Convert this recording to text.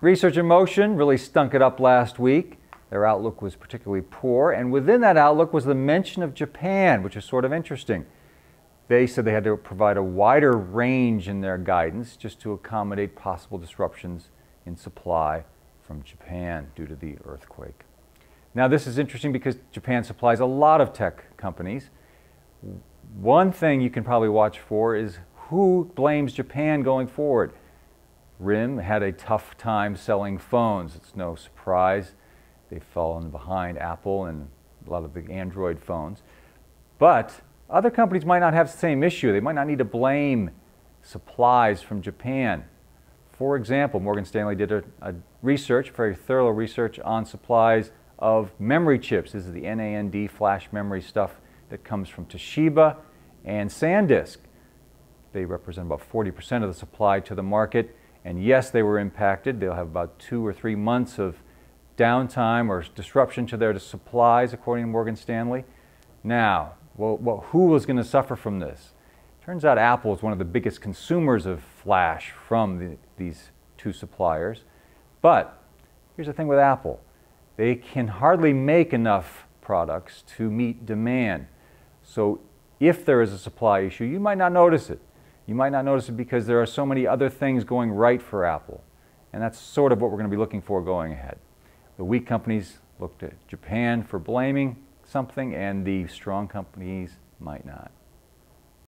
Research in Motion really stunk it up last week. Their outlook was particularly poor, and within that outlook was the mention of Japan, which is sort of interesting. They said they had to provide a wider range in their guidance just to accommodate possible disruptions in supply from Japan due to the earthquake. Now, this is interesting because Japan supplies a lot of tech companies. One thing you can probably watch for is who blames Japan going forward. RIM had a tough time selling phones. It's no surprise. They've fallen behind Apple and a lot of the Android phones. But other companies might not have the same issue. They might not need to blame supplies from Japan. For example, Morgan Stanley did a research, very thorough research on supplies of memory chips. This is the NAND flash memory stuff that comes from Toshiba and SanDisk. They represent about 40% of the supply to the market. And yes, they were impacted. They'll have about 2 or 3 months of downtime or disruption to their supplies, according to Morgan Stanley. Now, who was going to suffer from this? Turns out Apple is one of the biggest consumers of flash from these two suppliers. But here's the thing with Apple. They can hardly make enough products to meet demand. So if there is a supply issue, you might not notice it. You might not notice it because there are so many other things going right for Apple. And that's sort of what we're going to be looking for going ahead. The weak companies looked at Japan for blaming something, and the strong companies might not.